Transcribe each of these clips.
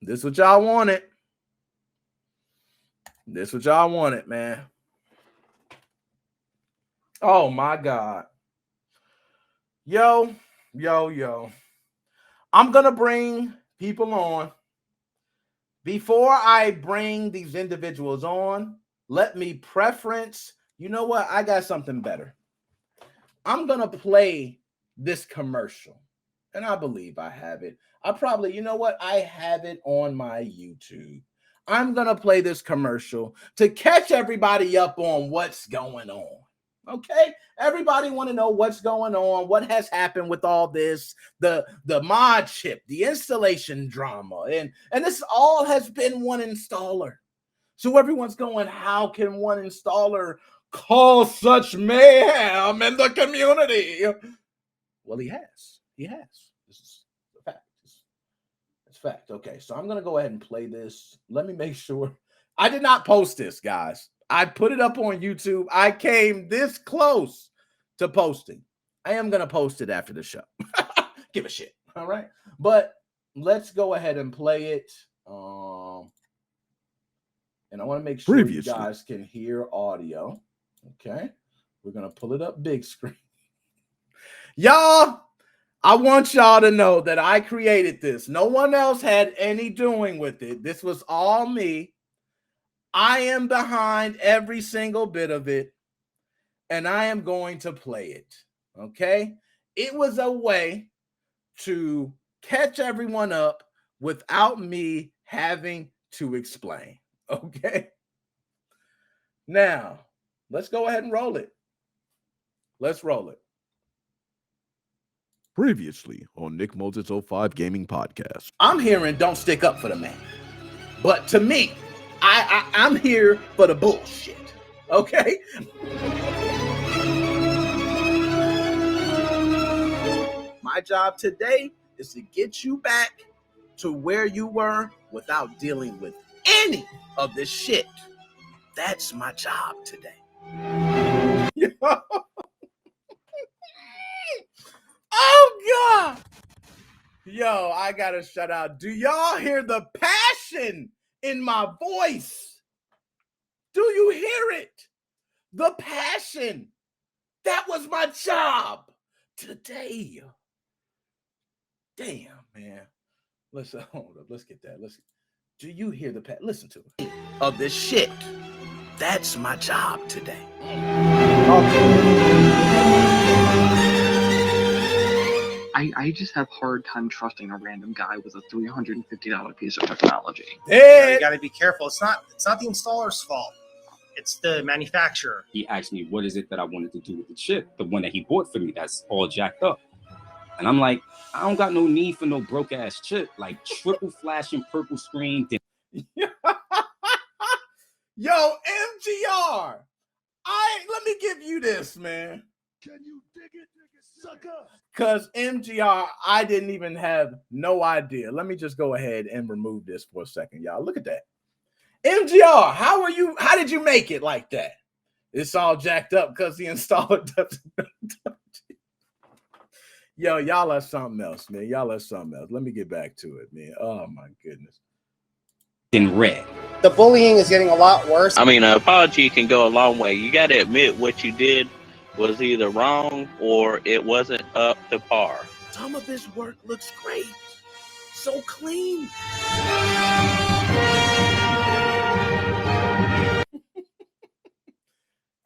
This what y'all wanted. This what y'all wanted, man. Oh my God. Yo. I'm gonna bring people on. Before I bring these individuals on, let me preference. You know what? I got something better. I'm gonna play this commercial, and I believe I have it. I probably, you know what? I have it on my YouTube. I'm gonna play this commercial to catch everybody up on what's going on. Okay, everybody want to know what's going on, what has happened with all this, the mod chip, the installation drama, and this all has been one installer. So everyone's going, how can one installer cause such mayhem in the community? Well, he has. This is a fact. It's fact. Okay, so I'm gonna go ahead and play this. Let me make sure. I did not post this, guys. I put it up on YouTube. I came this close to posting. I am gonna post it after the show. Give a shit. All right, but let's go ahead and play it. And I want to make sure you guys can hear audio. Okay, we're gonna pull it up big screen. Y'all, I want y'all to know that I created this. No one else had any doing with it. This was all me. I am behind every single bit of it, and I am going to play it. Okay? It was a way to catch everyone up without me having to explain. Okay? Now, let's go ahead and roll it. Let's roll it. Previously on Nick Moses 05 Gaming Podcast. I'm hearing don't stick up for the man. But to me, I'm here for the bullshit. Okay? My job today is to get you back to where you were without dealing with any of this shit. That's my job today. Oh, God. Yo, I got to shout out. Do y'all hear the passion in my voice? Do you hear it? The passion. That was my job today. Damn, man. Listen, hold up. Let's get that. Do you hear the passion? Listen to it. Of this shit. That's my job today. I just have a hard time trusting a random guy with a $350 piece of technology. You gotta be careful. It's not the installer's fault. It's the manufacturer. He asked me, what is it that I wanted to do with the chip? The one that he bought for me that's all jacked up. And I'm like, I don't got no need for no broke-ass chip. Like, triple flashing purple screen. Yo, MGR. Let me give you this, man. Can you dig it, sucker? Because MGR, I didn't even have no idea. Let me just go ahead and remove this for a second, y'all. Look at that. MGR, how did you make it like that? It's all jacked up because the installer doesn't touch it. Yo, y'all are something else, man. Y'all are something else. Let me get back to it, man. Oh, my goodness. In red. The bullying is getting a lot worse. I mean, an apology can go a long way. You got to admit what you did was either wrong or it wasn't up to par. Some of his work looks great. So clean.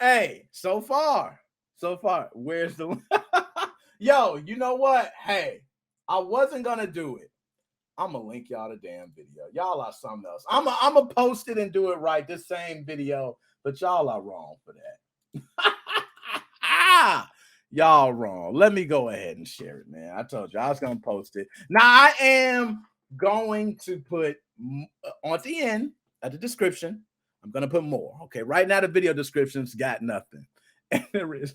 Hey, so far. Where's the... Yo, you know what? Hey, I wasn't going to do it. I'm going to link y'all the damn video. Y'all are something else. I'm going to post it and do it right, this same video, but y'all are wrong for that. Y'all wrong. Let me go ahead and share it, man. I told you I was going to post it. Now, I am going to put on the end at the description, I'm going to put more. Okay, right now the video description's got nothing. And there is.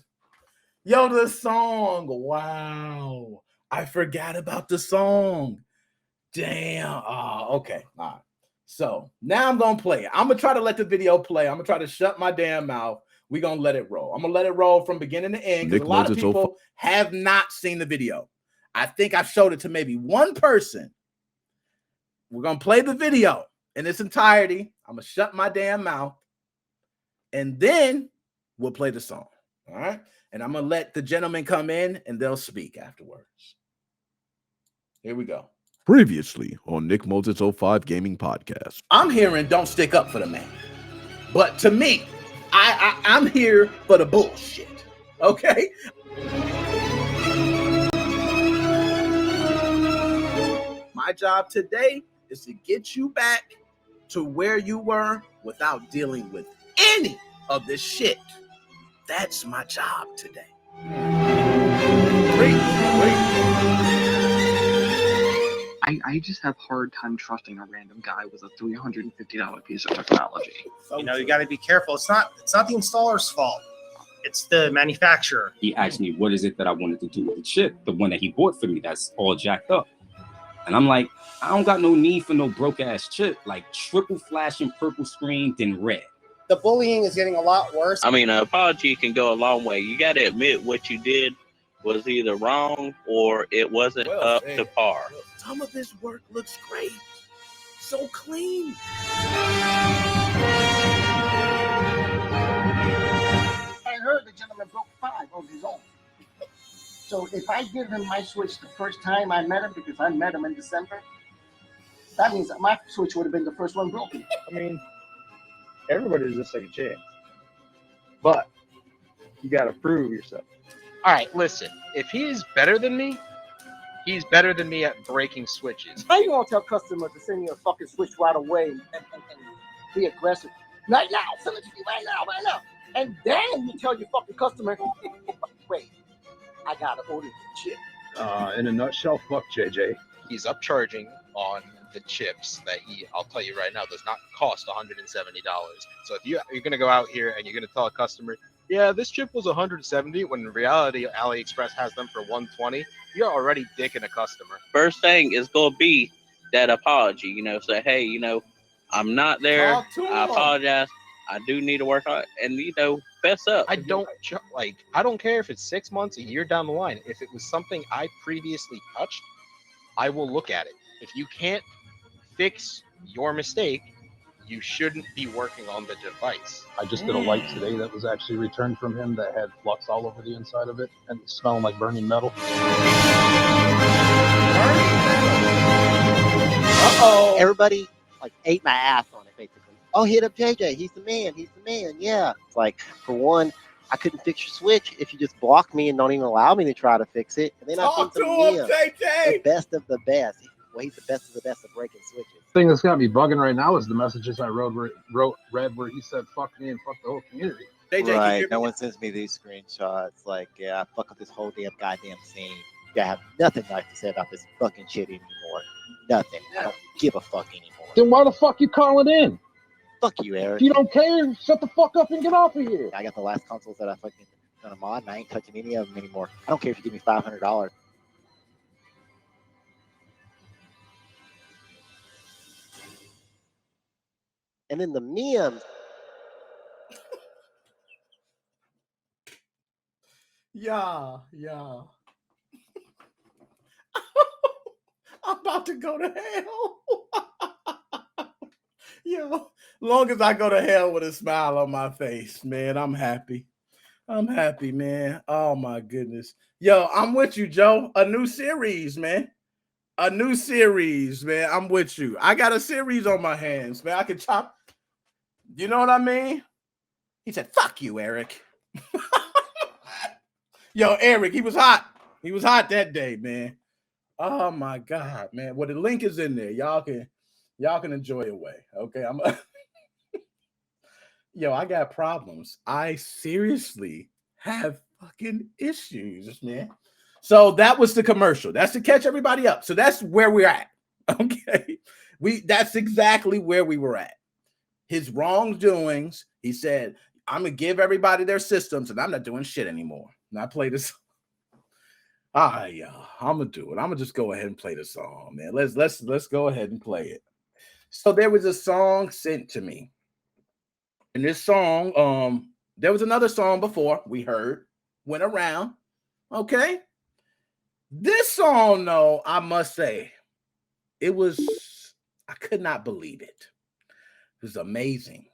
Yo, the song. Wow. I forgot about the song. Damn. Oh, okay. All right. So now I'm going to play it. I'm going to try to let the video play. I'm going to try to shut my damn mouth. We're going to let it roll. I'm going to let it roll from beginning to end because a lot of people have not seen the video. I think I showed it to maybe one person. We're gonna play the video in its entirety. I'm gonna shut my damn mouth, and then we'll play the song. All right, and I'm gonna let the gentlemen come in, and they'll speak afterwards. Here we go. Previously on Nick Moses 05 Gaming Podcast. I'm hearing "Don't Stick Up for the Man," but to me, I'm here for the bullshit. Okay. My job today is to get you back to where you were without dealing with any of this shit. That's my job today. I just have hard time trusting a random guy with a $350 piece of technology. You know, you got to be careful. It's not the installer's fault. It's the manufacturer. He asked me, what is it that I wanted to do with the chip? The one that he bought for me that's all jacked up. And I'm like, I don't got no need for no broke ass chip, like triple flashing purple screen then red. The bullying is getting a lot worse. I mean, an apology can go a long way. You got to admit what you did was either wrong or it wasn't up to par. Some of this work looks great. So clean. I heard the gentleman broke 5 on his own. So if I give him my Switch the first time I met him, because I met him in December, that means that my Switch would have been the first one broken. I mean, everybody deserves a second chance. But you got to prove yourself. All right, listen. If he is better than me, he's better than me at breaking switches. How you gonna tell customers to send you a fucking Switch right away and be aggressive? Right now, send it to you right now. And then you tell your fucking customer, wait, I gotta order the chip. In a nutshell, fuck JJ. He's upcharging on the chips that I'll tell you right now, does not cost $170. So if you're going to go out here and you're going to tell a customer, yeah, this chip was $170, when in reality AliExpress has them for $120, you're already dicking a customer. First thing is going to be that apology. You know, say, hey, you know, I'm not there. I apologize. I do need to work on it, and you know, fess up. I don't care if it's 6 months, a year down the line. If it was something I previously touched, I will look at it. If you can't fix your mistake, you shouldn't be working on the device. I just did a light today that was actually returned from him that had flux all over the inside of it and smelling like burning metal. Uh-oh. Everybody like ate my ass on it basically. Oh, hit up JJ. He's the man. Yeah. It's like, for one, I couldn't fix your Switch if you just block me and don't even allow me to try to fix it. And then I think the best of the best. Well, he's the best of the best at breaking switches. The thing that's got me bugging right now is the messages I read where he said, fuck me and fuck the whole community. Right. No one sends me these screenshots. Like, yeah, I fuck up this whole goddamn scene. I have nothing nice to say about this fucking shit anymore. Nothing. I don't give a fuck anymore. Then why the fuck you calling in? Fuck you, Eric. If you don't care, shut the fuck up and get off of here. I got the last consoles that I fucking gonna mod, and I ain't touching any of them anymore. I don't care if you give me $500. And then the memes. Yeah. I'm about to go to hell. Yo, long as I go to hell with a smile on my face, man, I'm happy. Man. Oh my goodness. Yo, I'm with you, Joe. A new series, man. I'm with you. I got a series on my hands, man. I can chop. You know what I mean? He said, fuck you, Eric. Yo, Eric, he was hot. He was hot that day, man. Oh my God, man. Well, the link is in there. Y'all can enjoy away. Okay. Yo, I got problems. I seriously have fucking issues, man. So that was the commercial. That's to catch everybody up. So that's where we're at. Okay. That's exactly where we were at. His wrongdoings. He said, I'm going to give everybody their systems and I'm not doing shit anymore. And I play this. Yeah, I'm going to do it. I'm going to just go ahead and play the song, man. Let's go ahead and play it. So there was a song sent to me. And this song, there was another song before we heard, went around. Okay. This song, though, I must say, I could not believe it. It was amazing.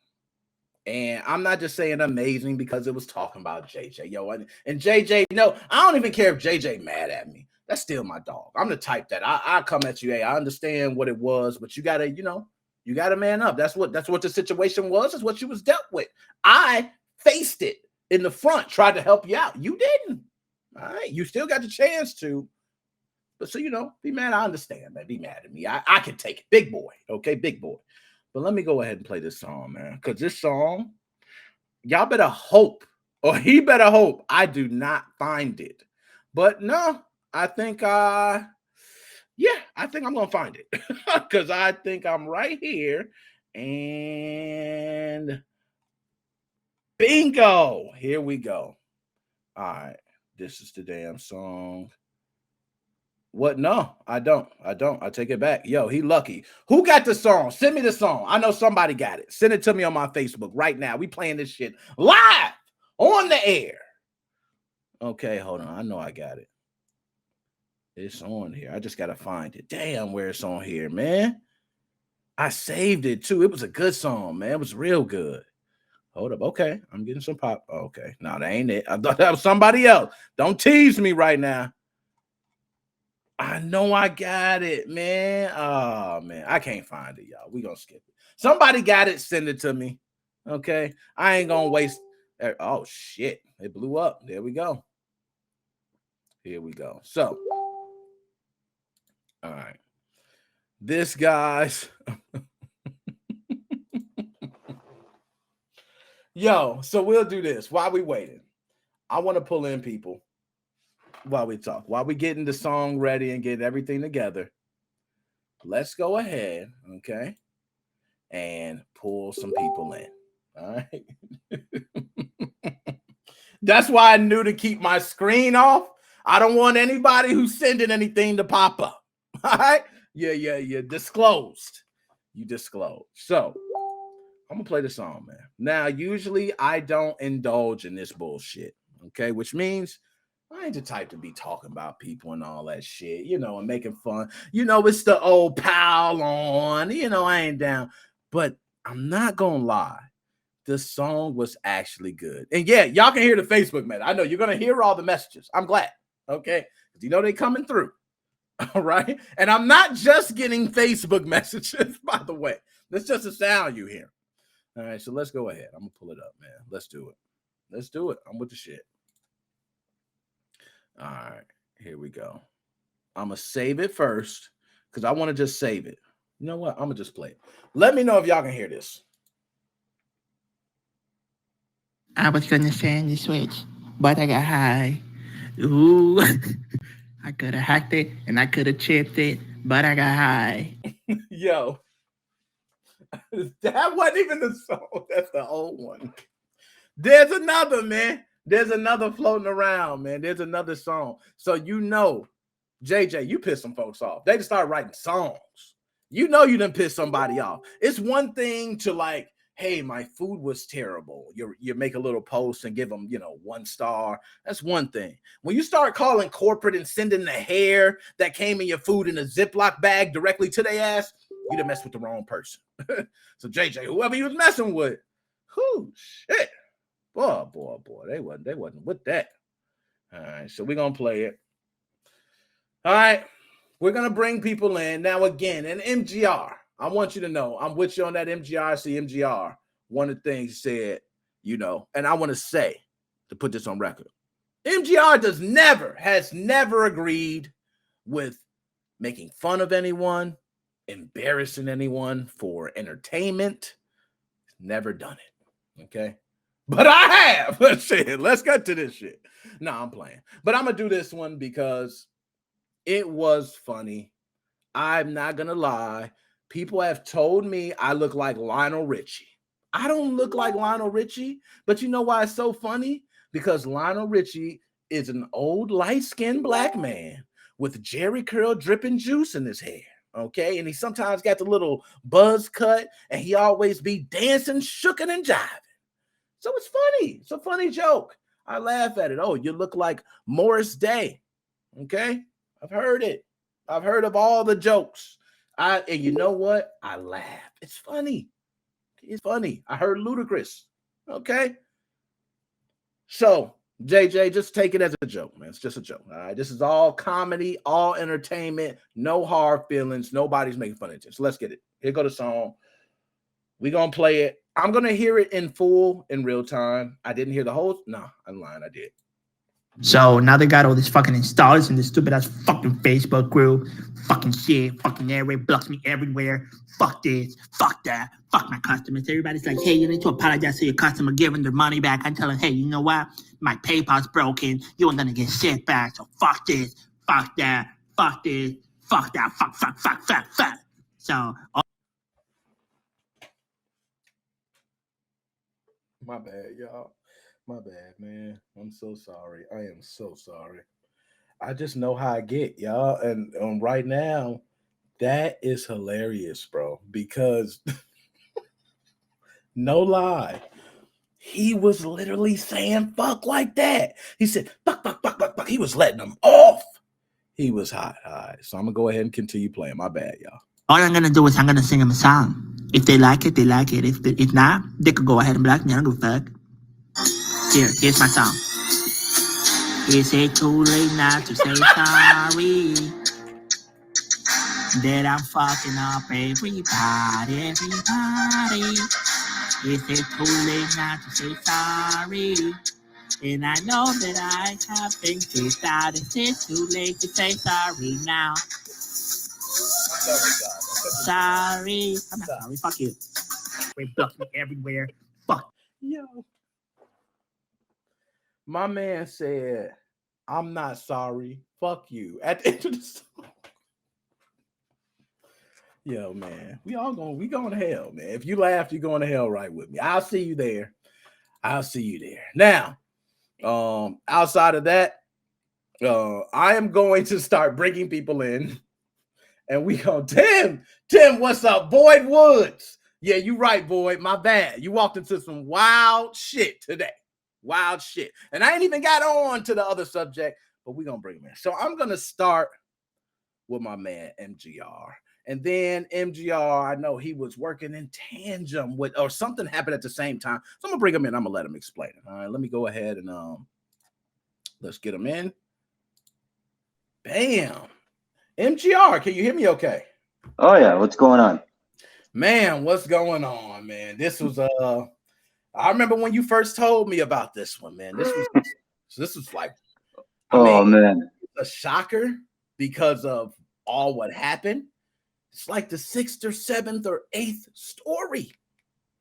And I'm not just saying amazing because it was talking about JJ. Yo, and JJ, no, I don't even care if JJ mad at me. That's still my dog. I'm the type that I come at you. Hey, I understand what it was, but you gotta, you gotta man up. That's what the situation was. That's what you was dealt with. I faced it in the front, tried to help you out. You didn't. All right. You still got the chance to. But so, be mad. I understand, man. Be mad at me. I can take it. Big boy. Okay, big boy. But let me go ahead and play this song, man. Because this song, y'all better hope, or he better hope, I do not find it. But no, I think, I think I'm going to find it. Because I think I'm right here. And bingo. Here we go. All right. This is the damn song. What? No, I don't. I take it back. Yo, he lucky. Who got the song? Send me the song. I know somebody got it. Send it to me on my Facebook right now. We playing this shit live on the air. Okay, hold on. I know I got it. It's on here. I just got to find it. Damn, where it's on here, man. I saved it too. It was a good song, man. It was real good. Hold up. Okay, I'm getting some pop. Okay, no, that ain't it. I thought that was somebody else. Don't tease me right now. I know I got it, man. Oh, man. I can't find it, y'all. We gonna skip it. Somebody got it. Send it to me. Okay. I ain't gonna waste. Oh, shit. It blew up. There we go. Here we go. So, all right. This guy's. Yo, so we'll do this. While we waiting, I want to pull in people. While we talk, while we getting the song ready and getting everything together, let's go ahead, okay, and pull some people in. All right. That's why I knew to keep my screen off. I don't want anybody who's sending anything to pop up. All right. Yeah. Disclosed. You disclosed. So I'm gonna play the song, man. Now, usually I don't indulge in this bullshit. Okay, which means I ain't the type to be talking about people and all that shit, and making fun. It's the old pal on, I ain't down. But I'm not going to lie. The song was actually good. And yeah, y'all can hear the Facebook message. I know you're going to hear all the messages. I'm glad. Okay. Because they coming through. All right. And I'm not just getting Facebook messages, by the way. That's just a sound you hear. All right. So let's go ahead. I'm going to pull it up, man. Let's do it. I'm with the shit. All right, here we go. I'm going to save it first because I want to just save it. You know what? I'm going to just play it. Let me know if y'all can hear this. I was going to send the Switch, but I got high. Ooh, I could have hacked it and I could have chipped it, but I got high. Yo, that wasn't even the song. That's the old one. There's another, man. There's another floating around, man. There's another song. So JJ, you pissed some folks off. They just start writing songs. You done pissed somebody off. It's one thing to like, hey, my food was terrible. You make a little post and give them, 1 star. That's one thing. When you start calling corporate and sending the hair that came in your food in a Ziploc bag directly to their ass, you done messed with the wrong person. So JJ, whoever you was messing with, whoo, shit. Boy, they wasn't with that. All right, so we're going to play it. All right, we're going to bring people in. Now, again, an MGR. I want you to know, I'm with you on that MGR. See, MGR, one of the things he said, and I want to say, to put this on record, MGR has never agreed with making fun of anyone, embarrassing anyone for entertainment. Never done it, okay? But I have. Shit, let's get to this shit. No, I'm playing. But I'm going to do this one because it was funny. I'm not going to lie. People have told me I look like Lionel Richie. I don't look like Lionel Richie, but you know why it's so funny? Because Lionel Richie is an old light-skinned black man with Jerry curl dripping juice in his hair. Okay, and he sometimes got the little buzz cut, and he always be dancing, shooking, and jiving. So it's funny. It's a funny joke. I laugh at it. Oh, you look like Morris Day. Okay, I've heard it. I've heard of all the jokes. And you know what? I laugh. It's funny. It's funny. I heard ludicrous. Okay. So, JJ, just take it as a joke, man. It's just a joke. All right. This is all comedy, all entertainment, no hard feelings. Nobody's making fun of it. So let's get it. Here go the song. We're going to play it. I'm going to hear it in full in real time. I didn't hear the whole. No, I'm lying. I did. So now they got all these fucking installers in this stupid ass fucking Facebook group. Fucking shit. Fucking everywhere. Blocks me everywhere. Fuck this. Fuck that. Fuck my customers. Everybody's like, hey, you need to apologize to your customer, giving their money back. I tell them, hey, you know what? My PayPal's broken. You ain't gonna get shit back. So fuck this. Fuck that. Fuck this. Fuck that. Fuck. So. My bad, y'all. My bad, man. I'm so sorry. I am so sorry. I just know how I get, y'all. And right now, that is hilarious, bro. Because no lie, he was literally saying fuck like that. He said fuck. He was letting them off. He was hot. All right. So I'm gonna go ahead and continue playing. My bad, y'all. All I'm gonna do is I'm gonna sing them a song. If they like it, they like it. If not, they could go ahead and block me. I don't give a fuck. Here's my song. Is it too late now to say sorry that I'm fucking up everybody? Is it too late now to say sorry? And I know that I have been kicked out. Is it too late to say sorry now? Sorry. I'm not sorry. Fuck you. They block me everywhere. Fuck. Yo. My man said, I'm not sorry. Fuck you. At the end of the song. Yo, man. We going to hell, man. If you laugh, you're going to hell right with me. I'll see you there. Now, outside of that, I am going to start bringing people in. And we go, Tim, what's up? Boyd Woods. Yeah, you right, Boyd. My bad. You walked into some wild shit today. Wild shit. And I ain't even got on to the other subject, but we're going to bring him in. So I'm going to start with my man, MGR. And then MGR, I know he was working in tandem with, or something happened at the same time. So I'm going to bring him in. I'm going to let him explain it. All right, let me go ahead and let's get him in. Bam. MGR, can you hear me okay? Oh, yeah. What's going on? Man, what's going on, man? This was I remember when you first told me about this one, man. This was like, man, a shocker because of all what happened. It's like the 6th or 7th or 8th story.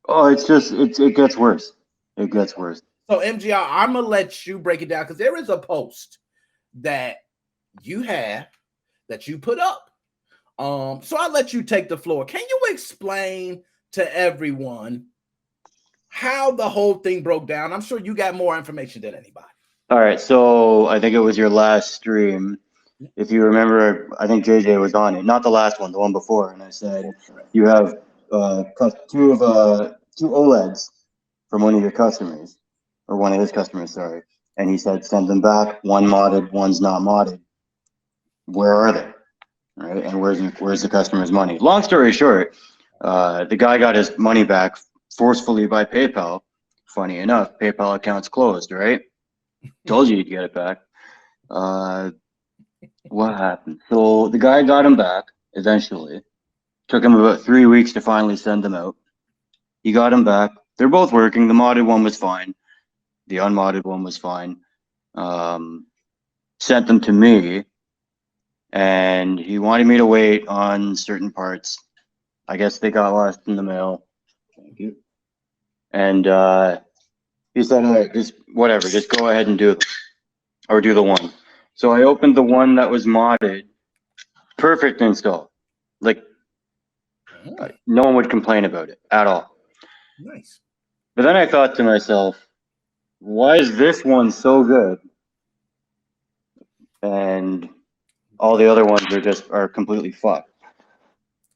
Oh, it gets worse. It gets worse. So MGR, I'm gonna let you break it down because there is a post that you have that you put up. So I'll let you take the floor. Can you explain to everyone how the whole thing broke down? I'm sure you got more information than anybody. All right, so I think it was your last stream. If you remember, I think JJ was on it. Not the last one, the one before. And I said, you have two OLEDs from one of your customers, or one of his customers, sorry. And he said, send them back. One modded, one's not modded. Where are they? Right? And where's the customer's money? Long story short, the guy got his money back forcefully by PayPal. Funny enough, PayPal account's closed, right? Told you you'd get it back. What happened? So the guy got him back eventually. Took him about 3 weeks to finally send them out. He got him back. They're both working. The modded one was fine. The unmodded one was fine. Sent them to me. And he wanted me to wait on certain parts. I guess they got lost in the mail. Thank you. And he said, all right, just whatever, just go ahead and do them. Or do the one. So I opened the one that was modded. Perfect install. Like, no one would complain about it at all. Nice. But then I thought to myself, why is this one so good? And all the other ones are completely fucked.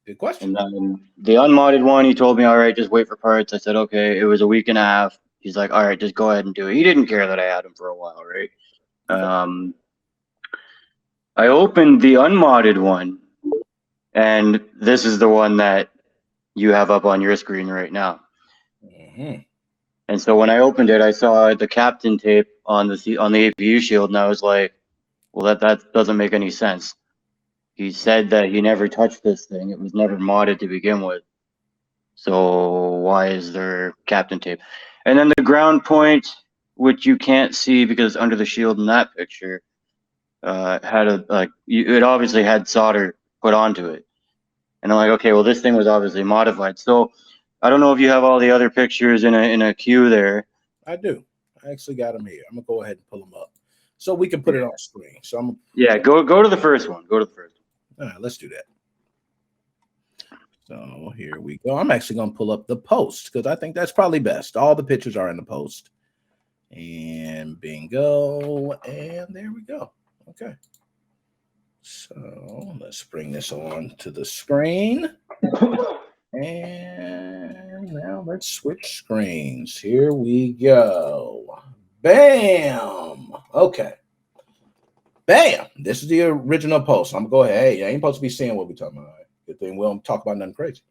Good question. And then the unmodded one, he told me, all right, just wait for parts. I said, okay. It was a week and a half. He's like, all right, just go ahead and do it. He didn't care that I had him for a while, right? I opened the unmodded one, And this is the one that you have up on your screen right now. Mm-hmm. And so when I opened it, I saw the captain tape on the APU shield, and I was like, well, that doesn't make any sense. He said that he never touched this thing. It was never modded to begin with. So why is there captain tape? And then the ground point, which you can't see because under the shield in that picture, had it obviously had solder put onto it. And I'm like, okay, well, this thing was obviously modified. So I don't know if you have all the other pictures in a queue there. I do. I actually got them here. I'm gonna go ahead and pull them up so we can put it on screen. So Go to the first one. Go to the first one. All right, let's do that. So here we go. I'm actually gonna pull up the post because I think that's probably best. All the pictures are in the post. And bingo. And there we go. Okay. So let's bring this on to the screen. And now let's switch screens. Here we go. Bam. Okay. Bam. This is the original post. I'm going to go ahead. Hey, I ain't supposed to be seeing what we're talking about. Good thing we don't talk about nothing crazy.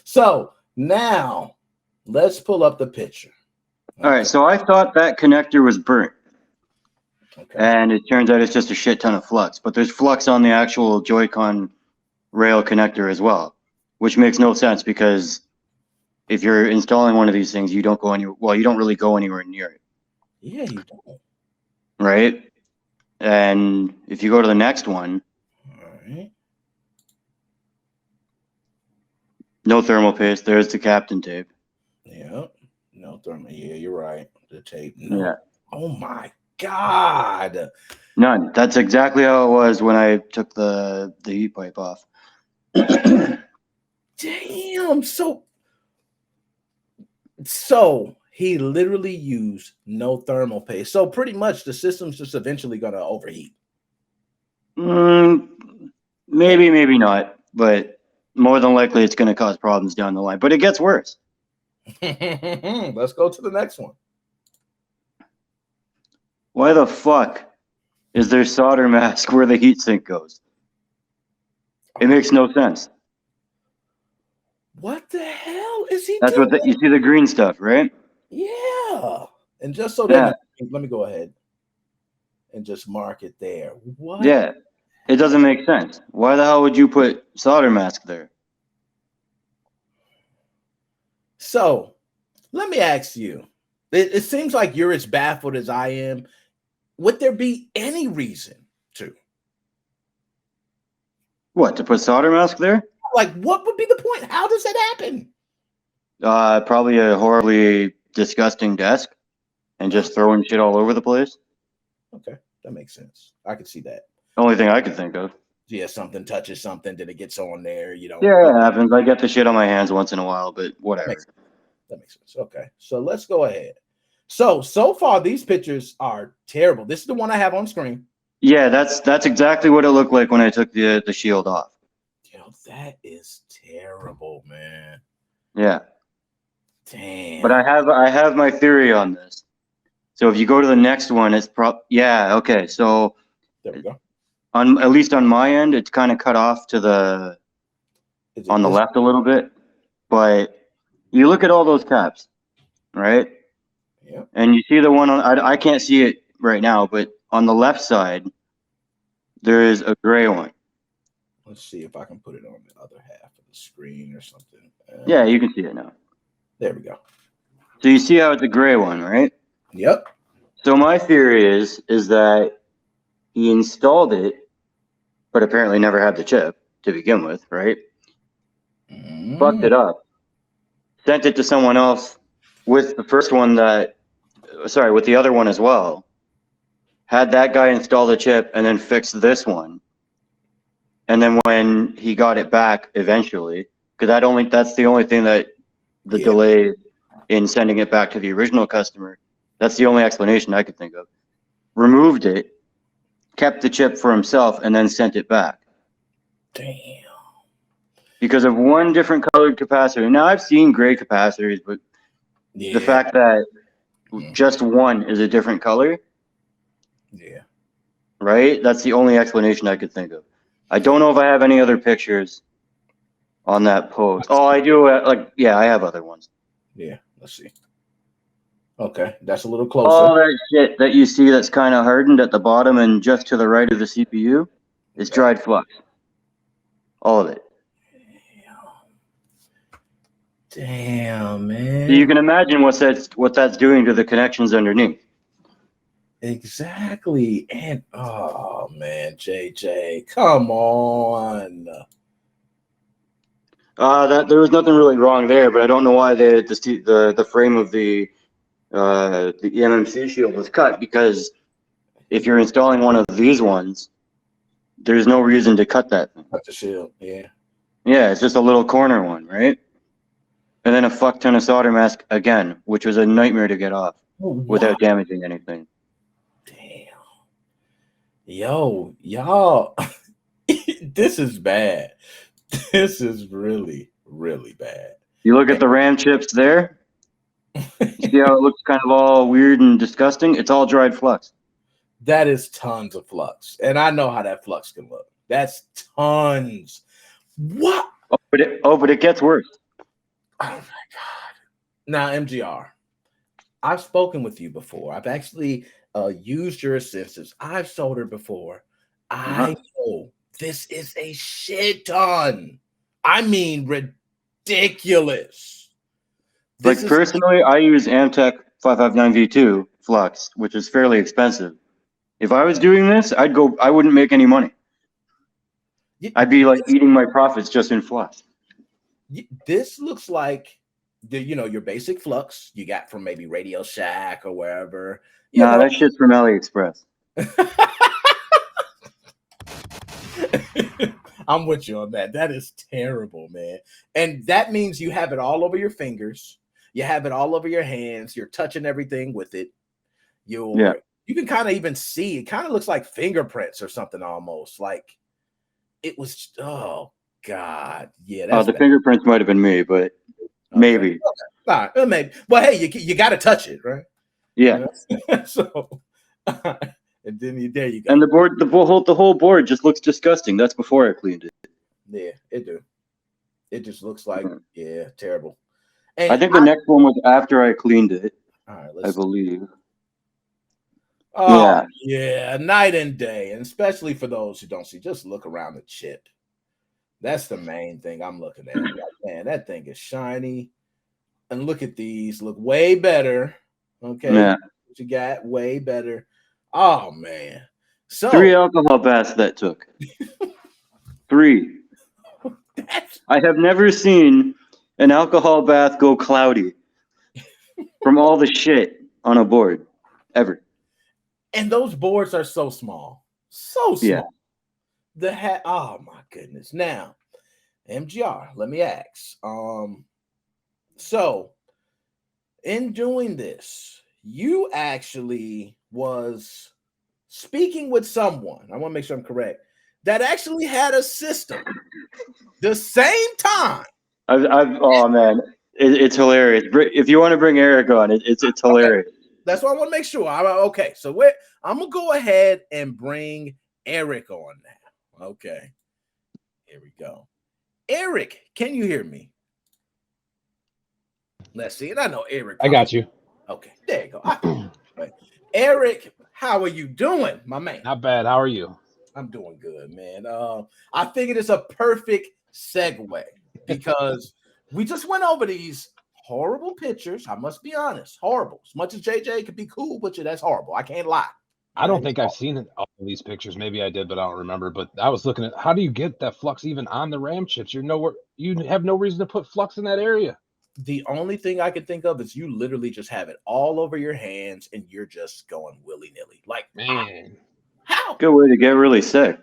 So now let's pull up the picture. All right. So I thought that connector was burnt. Okay. And it turns out it's just a shit ton of flux. But there's flux on the actual Joy-Con rail connector as well, which makes no sense because if you're installing one of these things, you don't go anywhere. Well, you don't really go anywhere near it. Yeah, you don't. Right? And if you go to the next one, all right. No thermal paste. There's the captain tape. Yeah. No thermal. Yeah, you're right. The tape. No. Yeah. Oh my God. None. That's exactly how it was when I took the heat pipe off. Damn. So he literally used no thermal paste. So pretty much the system's just eventually going to overheat. Maybe, maybe not. But more than likely it's going to cause problems down the line. But it gets worse. Let's go to the next one. Why the fuck is there solder mask where the heatsink goes? It makes no sense. What the hell is he That's doing? what you see the green stuff, right? Yeah. And just so that let me go ahead and just mark it there. What? Yeah. It doesn't make sense. Why the hell would you put solder mask there? So let me ask you. It seems like you're as baffled as I am. Would there be any reason to? What, to put solder mask there? Like, what would be the point? How does that happen? Probably a horribly disgusting desk and just throwing shit all over the place. Okay, that makes sense. I could see that. Only thing I could think of. Yeah, something touches something, then it gets on there. You know. Yeah, it happens. I get the shit on my hands once in a while, but whatever. That makes sense. Okay, so let's go ahead. So far these pictures are terrible. This is the one I have on screen. Yeah, that's exactly what it looked like when I took the shield off. Yo, that is terrible, man. Yeah. Damn. But I have my theory on this. So if you go to the next one, it's okay. So there we go. At least on my end, it's kind of cut off to the on the left a little bit. But you look at all those caps, right? Yeah. And you see the one on I can't see it right now, but on the left side, there is a gray one. Let's see if I can put it on the other half of the screen or something. Yeah, you can see it now. There we go. So you see how it's a gray one, right? Yep. So my theory is that he installed it, but apparently never had the chip to begin with, right? Fucked it up. Sent it to someone else with the first one with the other one as well. Had that guy install the chip and then fix this one. And then when he got it back eventually, because that's the only thing that the delay in sending it back to the original customer, that's the only explanation I could think of. Removed it, kept the chip for himself, and then sent it back. Damn. Because of one different colored capacitor. Now, I've seen gray capacitors, but the fact that just one is a different color, yeah, right? That's the only explanation I could think of. I don't know if I have any other pictures on that post. Oh, I do. I have other ones. Yeah, let's see. Okay, that's a little closer. All that shit that you see that's kind of hardened at the bottom and just to the right of the CPU is dried flux. All of it. Damn, man. So you can imagine what that's doing to the connections underneath. Exactly. And oh man, JJ, come on. There was nothing really wrong there, but I don't know why the frame of the MMC shield was cut, because if you're installing one of these ones, there's no reason to cut that thing. Cut the shield, yeah. Yeah, it's just a little corner one, right? And then a fuck ton of solder mask again, which was a nightmare to get off without damaging anything. Damn. Yo, y'all, this is bad. This is really, really bad. You look at the RAM chips there. See how it looks kind of all weird and disgusting? It's all dried flux. That is tons of flux. And I know how that flux can look. That's tons. What? But it gets worse. Oh my God. Now, MGR, I've spoken with you before. I've actually used your assistance. I've soldered before. I know this is a shit ton. I mean, ridiculous. Personally, I use Amtech 559V2 flux, which is fairly expensive. If I was doing this, I wouldn't make any money. I'd be like eating my profits just in flux. This looks like your basic flux you got from maybe Radio Shack or wherever. Nah, that shit's from AliExpress. I'm with you on that. That is terrible, man. And that means you have it all over your fingers. You have it all over your hands. You're touching everything with it. You can kind of even see. It kind of looks like fingerprints or something almost. Like it was. Oh God, yeah. The fingerprints might have been me, but maybe. All right, maybe. Well, hey, you got to touch it, right? Yeah. So, and then there you go. And the whole board just looks disgusting. That's before I cleaned it. Yeah, it do. It just looks like terrible. And I think the next one was after I cleaned it. All right, I believe. Oh yeah, night and day, and especially for those who don't see, just look around the chip. That's the main thing I'm looking at. Like, man, that thing is shiny. And look at these, look way better. Okay, yeah. What you got way better. Oh man, so 3 alcohol baths that took. 3. I have never seen an alcohol bath go cloudy from all the shit on a board ever. And those boards are so small, so small. Yeah. Oh my goodness. Now, MGR, let me ask. So in doing this, you actually was speaking with someone. I want to make sure I'm correct. That actually had a system the same time. Oh man, it's hilarious. If you want to bring Eric on, it's hilarious. Okay. That's what I want to make sure. Okay, so I'm gonna go ahead and bring Eric on now. Okay, here we go. Eric, can you hear me? Let's see. And I know Eric. I got you. Okay, there you go. Eric, how are you doing, my man? Not bad. How are you? I'm doing good, man. I figured it's a perfect segue because we just went over these horrible pictures. I must be honest, horrible. As much as JJ could be cool, but that's horrible. I can't lie. I don't think I've seen all of these pictures. Maybe I did, but I don't remember. But I was looking at how do you get that flux even on the RAM chips? You have no reason to put flux in that area. The only thing I can think of is you literally just have it all over your hands and you're just going willy-nilly. Like, man, how? Good way to get really sick.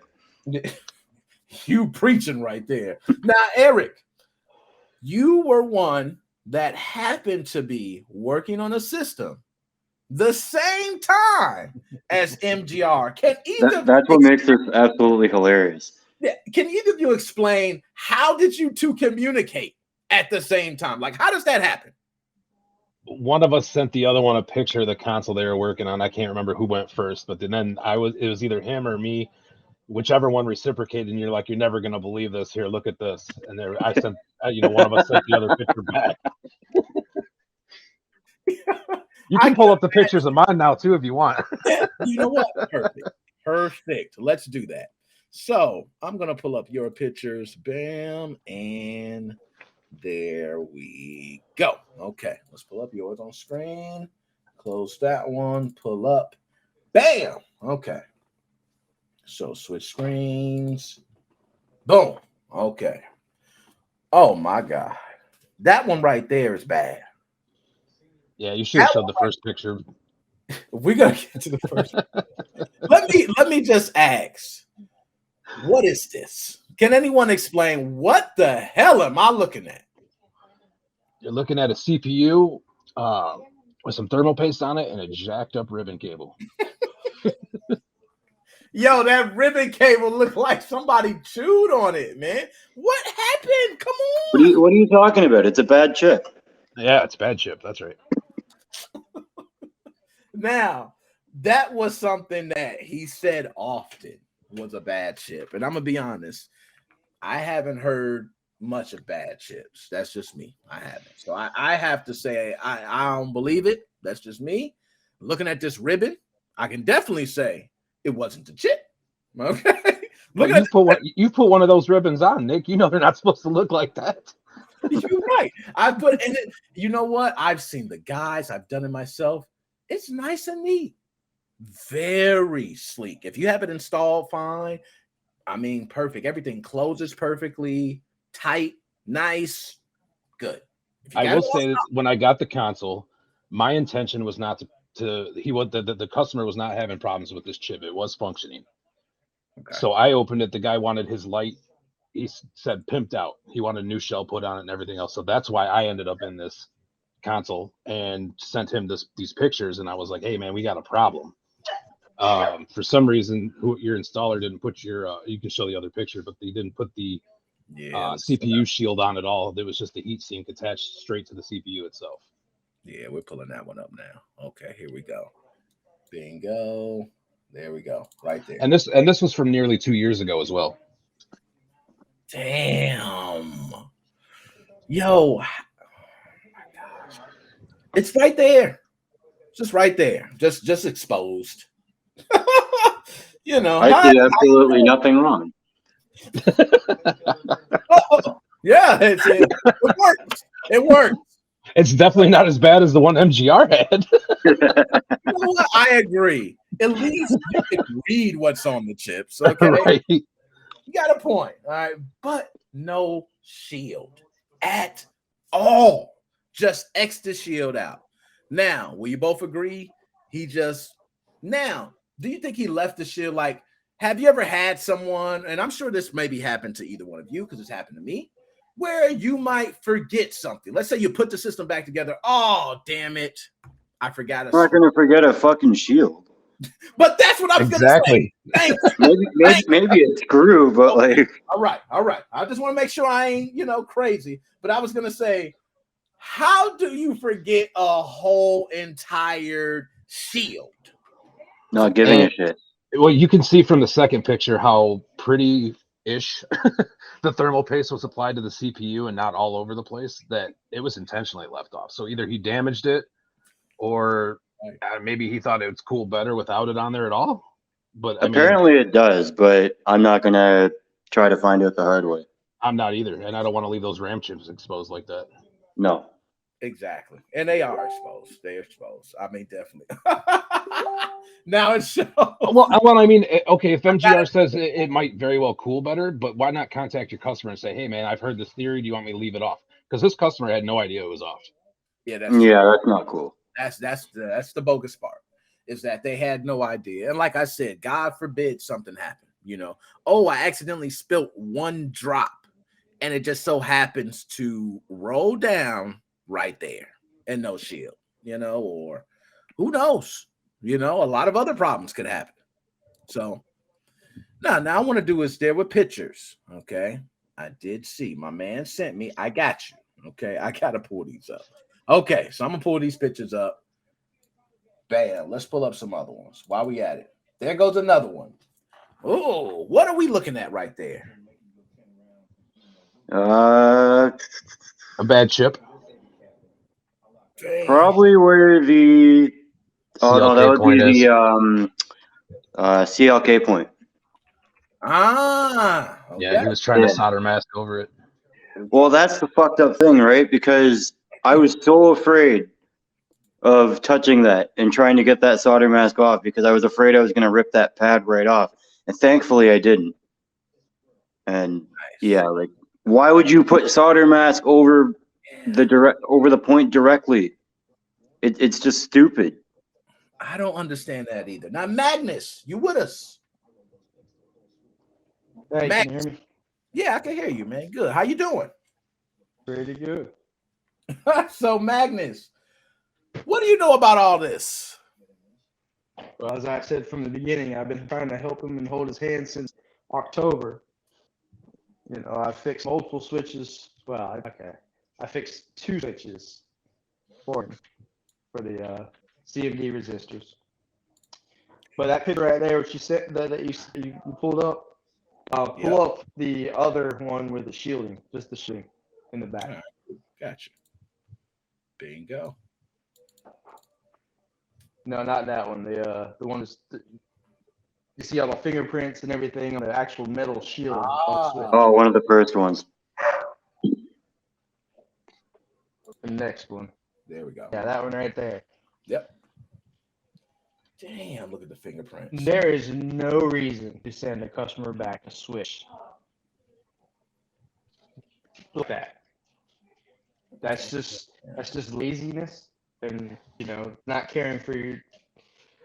You preaching right there. Now, Eric, you were one that happened to be working on a system the same time as MGR. That's what makes this absolutely hilarious. Can either of you explain how did you two communicate at the same time? Like, how does that happen? One of us sent the other one a picture of the console they were working on. I can't remember who went first, but then it was either him or me whichever one reciprocated, and you're like, you're never gonna believe this. Here, look at this. And there, I sent, one of us sent the other picture back. You can pull up the pictures of mine now too if you want. Yeah, you know what? Perfect. Let's do that. So I'm gonna pull up your pictures. Bam, and there we go. Okay, let's pull up yours on screen. Close that one. Pull up. Bam. Okay. So switch screens. Boom. Okay. Oh my God. That one right there is bad. Yeah, you should have showed the first picture. We're gonna get to the first. let me just ask. What is this? Can anyone explain what the hell am I looking at? You're looking at a CPU with some thermal paste on it and a jacked up ribbon cable. Yo, that ribbon cable looked like somebody chewed on it, man. What happened? Come on. What are you talking about? It's a bad chip. Yeah, it's a bad chip. That's right. Now, that was something that he said often was a bad chip. And I'm going to be honest, I haven't heard much of bad chips. That's just me. I haven't. So I have to say, I don't believe it. That's just me. Looking at this ribbon, I can definitely say it wasn't the chip. Okay. But you put one of those ribbons on, Nick. You know they're not supposed to look like that. You're right. And you know what? I've seen the guys. I've done it myself. It's nice and neat. Very sleek. If you have it installed, fine. I mean, perfect. Everything closes perfectly, tight, nice, good. I will say that when I got the console, my intention was not the customer was not having problems with this chip. It was functioning. Okay. So I opened it. The guy wanted his light. He said pimped out. He wanted a new shell put on it and everything else. So that's why I ended up in this console and sent him these pictures. And I was like, hey man, we got a problem. For some reason, your installer didn't put your, you can show the other picture, but they didn't put the CPU shield on at all. There was just the heat sink attached straight to the CPU itself. Yeah, we're pulling that one up now. Okay, here we go. Bingo. There we go. Right there. And this was from nearly 2 years ago as well. Damn. Yo. Oh my gosh. It's right there. Just right there. Just exposed. You know. I see absolutely nothing wrong. Yeah, it works. It works. It's definitely not as bad as the one MGR had. You know what? I agree. At least you can read what's on the chips. Okay. Right. You got a point. All right. But no shield at all. Just X the shield out. Now, will you both agree? Do you think he left the shield? Like, have you ever had someone, and I'm sure this maybe happened to either one of you because it's happened to me, where you might forget something. Let's say you put the system back together. Oh, damn it. I forgot. I'm not going to forget a fucking shield. But that's what I'm going to say. Thanks. maybe a screw, but like. All right. I just want to make sure I ain't, crazy. But I was going to say, how do you forget a whole entire shield? Not giving a shit. Well, you can see from the second picture how pretty-ish the thermal paste was applied to the CPU and not all over the place, that it was intentionally left off. So either he damaged it or maybe he thought it was cool better without it on there at all. But apparently it does, but I'm not going to try to find out the hard way. I'm not either, and I don't want to leave those RAM chips exposed like that. No. Exactly. And they are exposed. They're exposed. I mean, definitely. Now it's shows. Well, I mean, okay, if MGR says it might very well cool better, but why not contact your customer and say, hey, man, I've heard this theory. Do you want me to leave it off? Because this customer had no idea it was off. Yeah, that's not cool. That's the bogus part, is that they had no idea. And like I said, God forbid something happened. Oh, I accidentally spilt one drop, and it just so happens to roll down right there and no shield, or who knows, a lot of other problems could happen. So now I want to do is there were pictures. Okay. I did see my man sent me. I got you. Okay. I got to pull these up. Okay. So I'm going to pull these pictures up. Bam. Let's pull up some other ones while we at it. There goes another one. Oh, what are we looking at right there? A bad chip. Probably where the no, that CLK would point be is. the CLK point. Ah, okay. Yeah, he was trying to solder mask over it. Well, that's the fucked up thing, right? Because I was so afraid of touching that and trying to get that solder mask off because I was afraid I was going to rip that pad right off. And thankfully I didn't. And yeah, like, why would you put solder mask over the point directly? It's just stupid. I don't understand that either. Now, Magnus, you with us? Hey, can you hear me? Yeah, I can hear you, man. Good. How you doing? Pretty good. So, Magnus, what do you know about all this? Well, as I said from the beginning, I've been trying to help him and hold his hand since October. You know, I fixed multiple switches. Well, okay, I fixed 2 switches for him for the CMD resistors. But that picture right there, what you said that you pulled up, pull up the other one with the shielding, just the shielding in the back. Right. Gotcha. Bingo. No, not that one. The one that's you see all the fingerprints and everything on the actual metal shield on the switch. Oh, one of the first ones. The next one. There we go. Yeah, that one right there. Yep. Damn, look at the fingerprints. There is no reason to send a customer back a switch. Look at that. That's just laziness and, you know, not caring for your.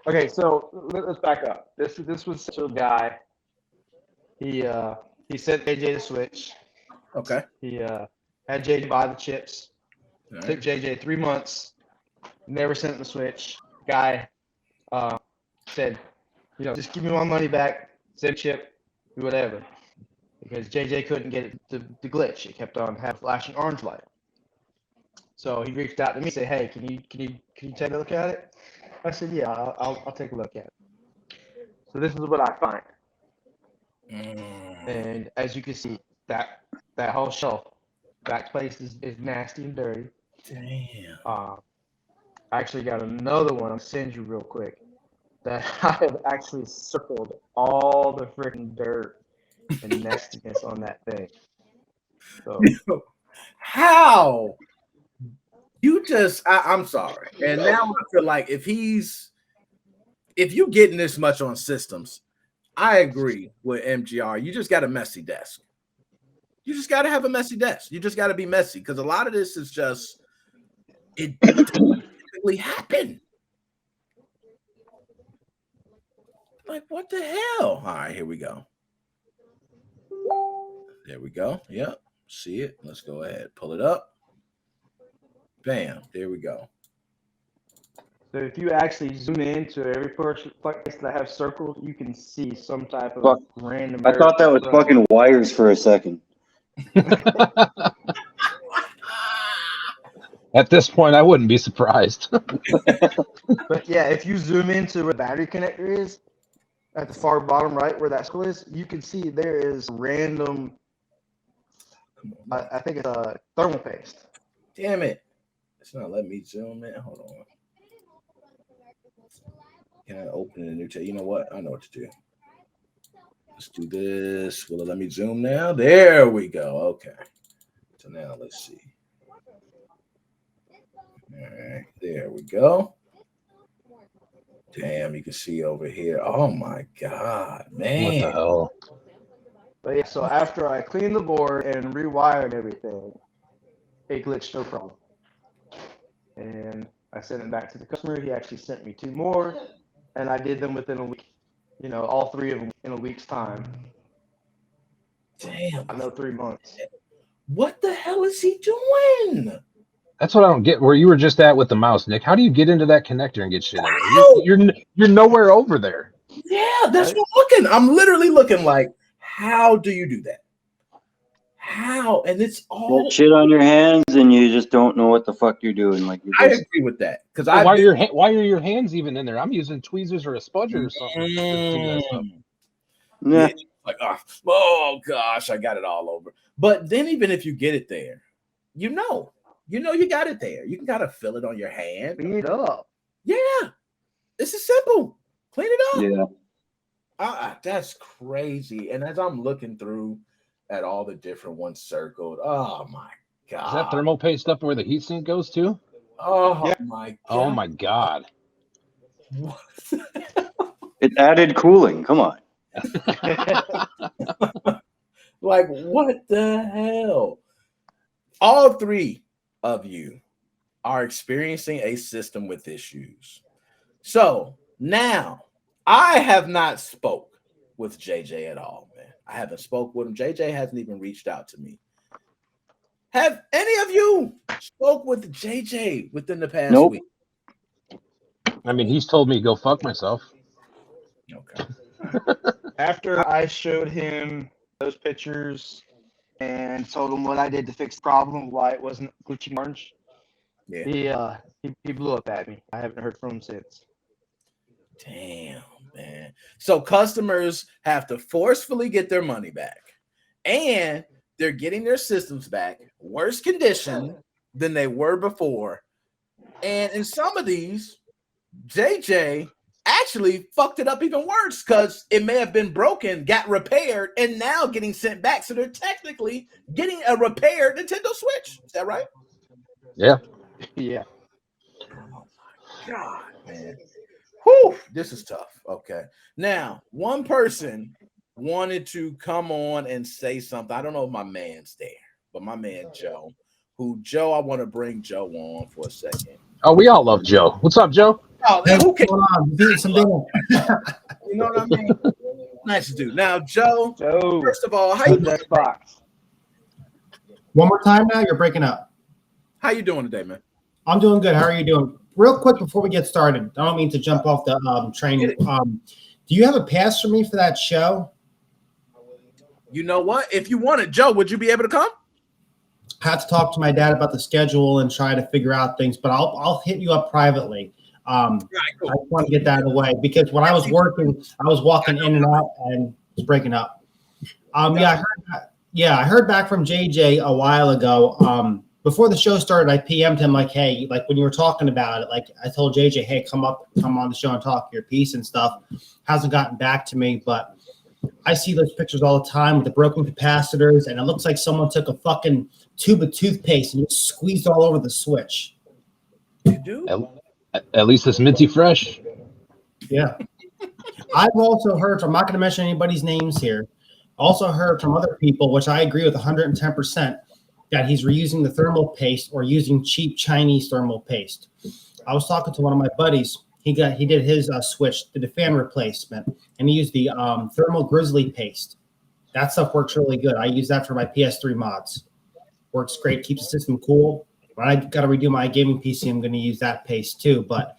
Okay, so let's back up. This was such a guy. He sent JJ the switch. Okay. He had JJ buy the chips. All Took JJ 3 months. Never sent the switch. Guy said, you know, just give me my money back. Send chip, do whatever. Because JJ couldn't get it to glitch. It kept on having flashing orange light. So he reached out to me and said, "Hey, can you take a look at it?" I said, "Yeah, I'll take a look at it." So this is what I find. And as you can see, that whole shelf, that place is nasty and dirty. Damn. I actually got another one I'll send you real quick that I have actually circled all the freaking dirt and nastiness on that thing. So how? You just, I'm sorry. And now I feel like if you getting this much on systems, I agree with MGR. You just got a messy desk. You just got to have a messy desk. You just got to be messy because a lot of this is just, it doesn't typically happen. Like, what the hell? All right, here we go. There we go. Yep. See it? Let's go ahead. Pull it up. Bam. There we go. So if you actually zoom into every place that I have circled, you can see some type of random. I thought that was fucking wires for a second. At this point, I wouldn't be surprised. But yeah, if you zoom into where the battery connector is, at the far bottom right where that circle is, you can see there is random. I think it's a thermal paste. Damn it. It's not letting me zoom in. Hold on. Can I open a new tab? You know what? I know what to do. Let's do this. Will it let me zoom now? There we go. Okay. So now let's see. All right. There we go. Damn, you can see over here. Oh my God, man. What the hell? But yeah, so after I cleaned the board and rewired everything, it glitched no problem. And I sent it back to the customer. He actually sent me 2 more, and I did them within a week. You know, all 3 of them in a week's time. Damn. I know 3 months. What the hell is he doing? That's what I don't get. Where you were just at with the mouse, Nick. How do you get into that connector and get shit in it? You're nowhere over there. Yeah, that's what I'm looking. I'm literally looking like, how do you do that? How? And it's all Get shit on your hands, and you just don't know what the fuck you're doing. Like I agree with that because why are your hands even in there? I'm using tweezers or a spudger or something to do that stuff. Nah. Like, oh gosh, I got it all over. But then even if you get it there, you know you got it there. You can gotta feel it on your hand. Clean it up. Yeah. This is simple. Clean it up. Yeah. That's crazy. And as I'm looking through at all the different ones circled, oh my god. Is that thermal paste up where the heatsink goes to? Oh my god. Oh my god. What? It added cooling. Come on. Like, what the hell? All three of you are experiencing a system with issues. So now I have not spoke with JJ at all, man. I haven't spoke with him. JJ hasn't even reached out to me. Have any of you spoke with JJ within the past week? I mean, he's told me to go fuck myself. Okay. After I showed him those pictures and told him what I did to fix the problem, why it wasn't glitching orange, he blew up at me. I haven't heard from him since. Damn, man. So customers have to forcefully get their money back, and they're getting their systems back worse condition than they were before. And in some of these, JJ actually fucked it up even worse because it may have been broken, got repaired, and now getting sent back. So they're technically getting a repaired Nintendo Switch. Is that right? Yeah. Yeah. Oh my god, man. Whew, this is tough. Okay. Now, one person wanted to come on and say something. I don't know if my man's there, but my man Joe, I want to bring Joe on for a second. Oh, we all love Joe. What's up, Joe? Oh, hey, what's going on? Beating some dinner. You know what I mean? Nice dude. Now, Joe, first of all, how you doing? One more time now, you're breaking up. How you doing today, man? I'm doing good. How are you doing? Real quick before we get started, I don't mean to jump off the train. Do you have a pass for me for that show? You know what? If you wanted, Joe, would you be able to come? I have to talk to my dad about the schedule and try to figure out things, but I'll hit you up privately. I just want to get that away because when I was working, I was walking in and out and it's breaking up. I heard back from JJ a while ago. Before the show started, I PM'd him like, hey, like when you were talking about it, like I told JJ, hey, come on the show and talk your piece and stuff. Hasn't gotten back to me, but I see those pictures all the time with the broken capacitors, and it looks like someone took a fucking tube of toothpaste and just squeezed all over the Switch. You do? At least it's minty fresh. Yeah. I've also heard, I'm not going to mention anybody's names here, also heard from other people, which I agree with 110%, that he's reusing the thermal paste or using cheap Chinese thermal paste. I was talking to one of my buddies. He did his Switch, did a fan replacement, and he used the thermal grizzly paste. That stuff works really good. I use that for my PS3 mods. Works great, keeps the system cool. When I got to redo my gaming PC, I'm going to use that paste too, but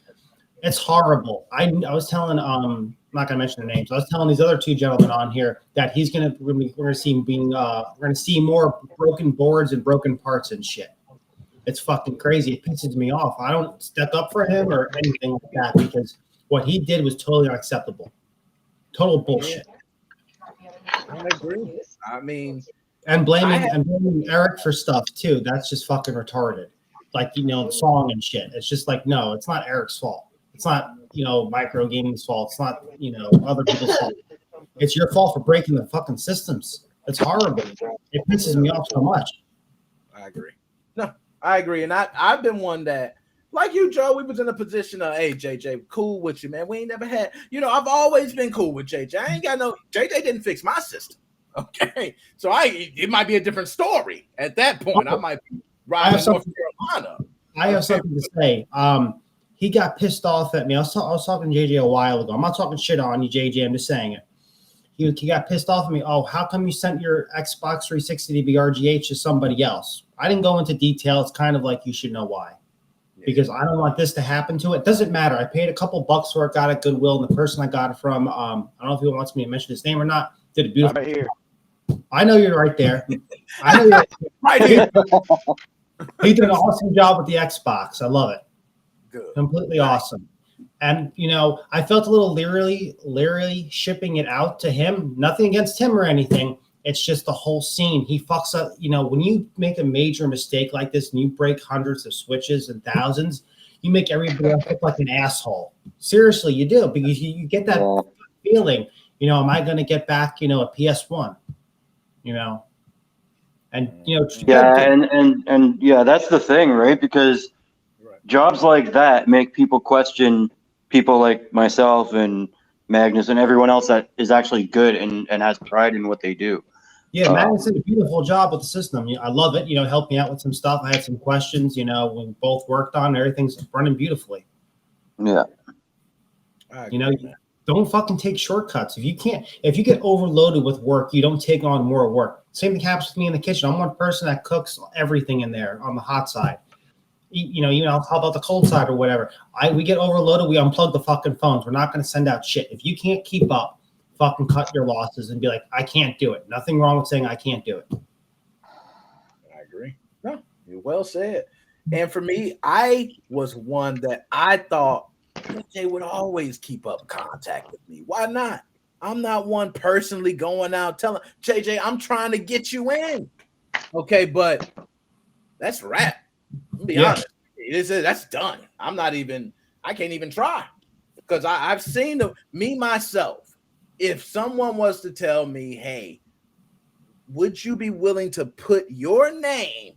it's horrible. I was telling, I'm not going to mention the names. I was telling these other two gentlemen on here that we're going to see more broken boards and broken parts and shit. It's fucking crazy. It pisses me off. I don't step up for him or anything like that because what he did was totally unacceptable. Total bullshit. I agree. I mean, and blaming Eric for stuff too. That's just fucking retarded. Like, the song and shit. It's just like, no, it's not Eric's fault. It's not, Micro Gaming's fault. It's not, other people's fault. It's your fault for breaking the fucking systems. It's horrible. It pisses me off so much. I agree. No, I agree. And I've been one that, like you, Joe, we was in a position of, hey, JJ, cool with you, man. We ain't never had, I've always been cool with JJ. I ain't got JJ didn't fix my system. Okay. So it might be a different story at that point. I might be riding North Carolina. I have something to say. He got pissed off at me. I was talking to JJ a while ago. I'm not talking shit on you, JJ. I'm just saying it. He got pissed off at me. Oh, how come you sent your Xbox 360 to be RGH to somebody else? I didn't go into detail. It's kind of like you should know why. Because I don't want this to happen to it. It doesn't matter. I paid a couple bucks for it, got it Goodwill, and the person I got it from, I don't know if he wants me to mention his name or not, did a beautiful. Right here. I know you're right there. I know you're right here. He did an awesome job with the Xbox. I love it. Good. Completely awesome. And I felt a little leery shipping it out to him. Nothing against him or anything. It's just the whole scene. He fucks up. When you make a major mistake like this and you break hundreds of switches and thousands, you make everybody else look like an asshole. Seriously, you do, because you get that feeling. Am I going to get back? A PS1. And and yeah, that's the thing, right? Because jobs like that make people question people like myself and Magnus and everyone else that is actually good and has pride in what they do. Yeah, Magnus did a beautiful job with the system. I love it. Helped me out with some stuff. I had some questions. We both worked on everything's running beautifully. Yeah. Don't fucking take shortcuts. If you get overloaded with work, you don't take on more work. Same thing happens with me in the kitchen. I'm one person that cooks everything in there on the hot side. How about the cold side or whatever? We get overloaded. We unplug the fucking phones. We're not going to send out shit. If you can't keep up, fucking cut your losses and be like, I can't do it. Nothing wrong with saying I can't do it. I agree. No, you're well said. And for me, I was one that I thought they would always keep up contact with me. Why not? I'm not one personally going out telling JJ, I'm trying to get you in. Okay, but that's rap. I'll be honest. That's done. I can't even try. Because I've seen me myself. If someone was to tell me, hey, would you be willing to put your name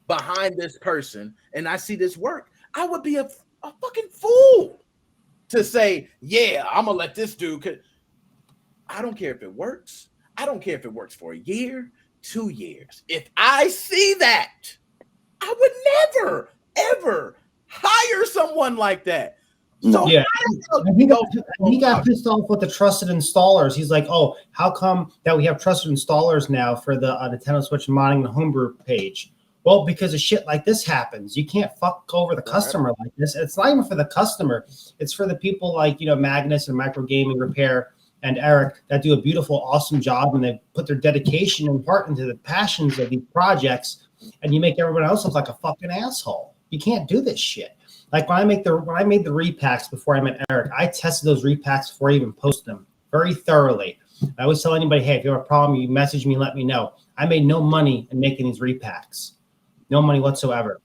behind this person and I see this work, I would be a fucking fool to say, yeah, I'm going to let this dude. I don't care if it works. I don't care if it works for a year, 2 years. If I see that, I would never, ever hire someone like that. So yeah, he got pissed off with the trusted installers. He's like, "Oh, how come that we have trusted installers now for the Nintendo Switch modding the homebrew page?" Well, because of shit like this happens. You can't fuck over the customer like this. It's not even for the customer. It's for the people like Magnus and Micro Gaming Repair and Eric that do a beautiful, awesome job, and they put their dedication and heart into the passions of these projects. And you make everyone else look like a fucking asshole. You can't do this shit. Like when I made the repacks before I met Eric, I tested those repacks before I even posted them very thoroughly. I always tell anybody, hey, if you have a problem, you message me, let me know. I made no money in making these repacks, no money whatsoever,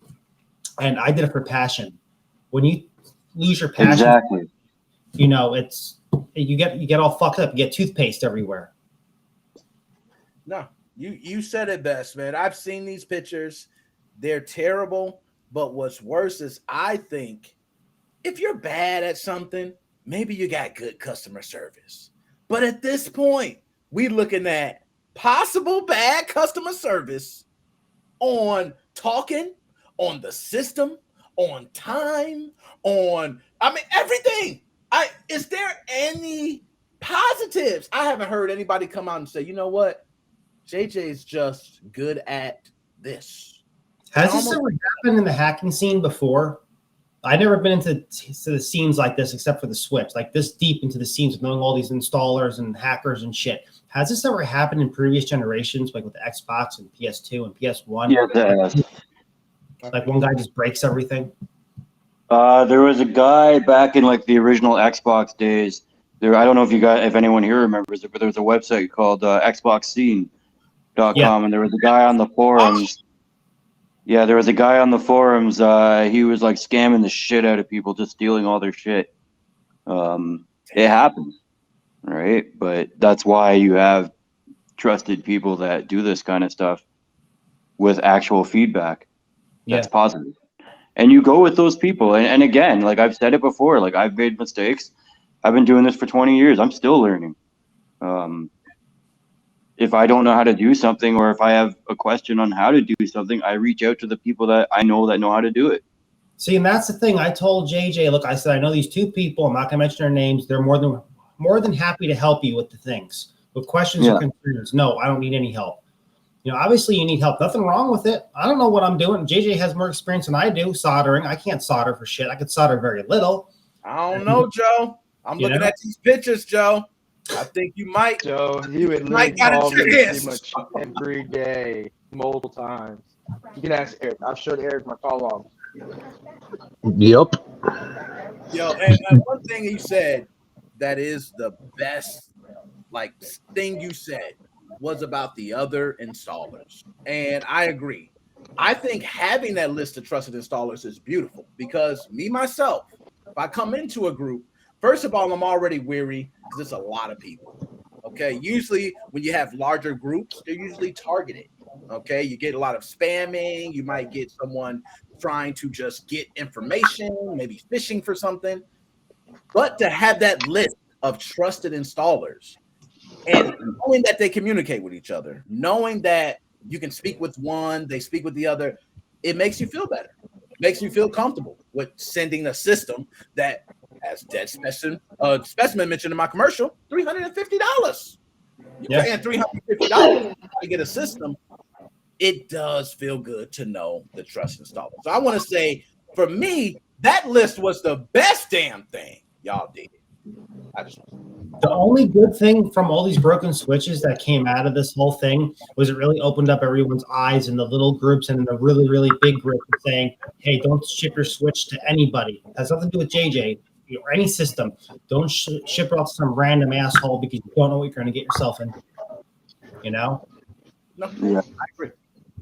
and I did it for passion. When you lose your passion, exactly, it's you get all fucked up. You get toothpaste everywhere. No, you said it best, man. I've seen these pictures; they're terrible. But what's worse is I think if you're bad at something, maybe you got good customer service. But at this point, we're looking at possible bad customer service on talking, on the system, on time, everything. Is there any positives? I haven't heard anybody come out and say, you know what? JJ's just good at this. Has this ever happened in the hacking scene before? I've never been into the scenes like this except for the Switch, like this deep into the scenes of knowing all these installers and hackers and shit. Has this ever happened in previous generations, like with the Xbox and PS2 and PS1? Yeah, like one guy just breaks everything. There was a guy back in like the original Xbox days. I don't know if anyone here remembers it, but there was a website called XboxScene.com, and there was a guy on the forums. Yeah, there was a guy on the forums. He was like scamming the shit out of people, just stealing all their shit. It happens, right? But that's why you have trusted people that do this kind of stuff with actual feedback that's positive. And you go with those people. And again, like I've said it before, like I've made mistakes. I've been doing this for 20 years. I'm still learning. If I don't know how to do something, or if I have a question on how to do something, I reach out to the people that I know how to do it. See, and that's the thing. I told JJ, look, I said, I know these two people. I'm not going to mention their names. They're more than happy to help you with the things, with questions or concerns. No, I don't need any help. Obviously you need help. Nothing wrong with it. I don't know what I'm doing. JJ has more experience than I do soldering. I can't solder for shit. I could solder very little. I don't know, Joe. I'm looking at these pictures, Joe. I think you might. Joe, he would literally call me pretty much every day, multiple times. You can ask Eric. I've showed Eric my call logs. Yep. Yo, and one thing you said that is the best like thing you said was about the other installers. And I agree. I think having that list of trusted installers is beautiful because me, myself, if I come into a group, first of all, I'm already weary because it's a lot of people. Okay. Usually when you have larger groups, they're usually targeted. Okay. You get a lot of spamming. You might get someone trying to just get information, maybe fishing for something. But to have that list of trusted installers and knowing that they communicate with each other, knowing that you can speak with one, they speak with the other, it makes you feel better. It makes you feel comfortable with sending a system that, as Dead Specimen mentioned in my commercial, $350. You're paying $350 to get a system. It does feel good to know the trust installer. So I want to say, for me, that list was the best damn thing y'all did. The only good thing from all these broken switches that came out of this whole thing was it really opened up everyone's eyes in the little groups and in the really, really big group saying, hey, don't ship your switch to anybody. It has nothing to do with JJ or any system. Don't ship it off to some random asshole because you don't know what you're going to get yourself in. You know? No, yeah. I agree.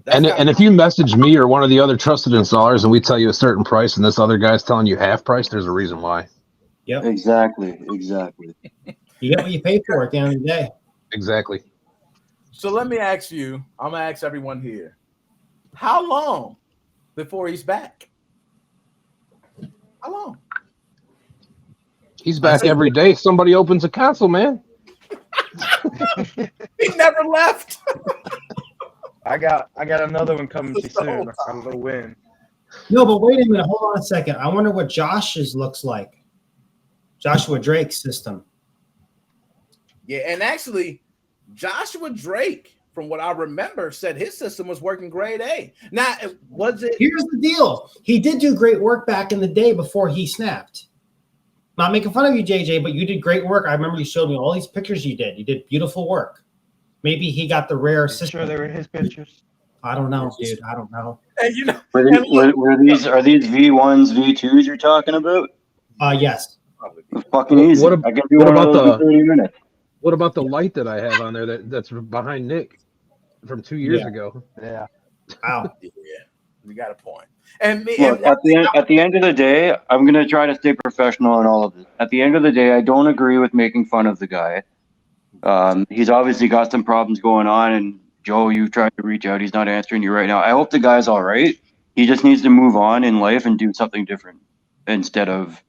And if you message me or one of the other trusted installers and we tell you a certain price and this other guy's telling you half price, there's a reason why. Yep. Exactly. You get what you pay for at the end of the day. Exactly. So let me ask you, I'm going to ask everyone here, how long before he's back? How long? He's back every day. Somebody opens a console, man. He never left. I got another one coming to you soon. I'm gonna win. No, but wait a minute. Hold on a second. I wonder what Josh's looks like. Joshua Drake's system. Yeah, and actually, Joshua Drake, from what I remember, said his system was working grade A. Now, was it? Here's the deal. He did do great work back in the day before he snapped. Not making fun of you, JJ, but you did great work. I remember you showed me all these pictures you did. You did beautiful work. Maybe he got the rare system. Sure, they were his pictures. I don't know, dude. I don't know. And you know, Were these V1s, V2s you're talking about? Yes. Fucking easy. I can do one of those in 30 minutes. What about the light that I have on there that's behind Nick from 2 years ago? Yeah. Wow. Yeah, you got a point. And me, Look, at the end of the day, I'm gonna try to stay professional in all of this. At the end of the day, I don't agree with making fun of the guy. He's obviously got some problems going on, and Joe, you've tried to reach out. He's not answering you right now. I hope the guy's all right. He just needs to move on in life and do something different instead of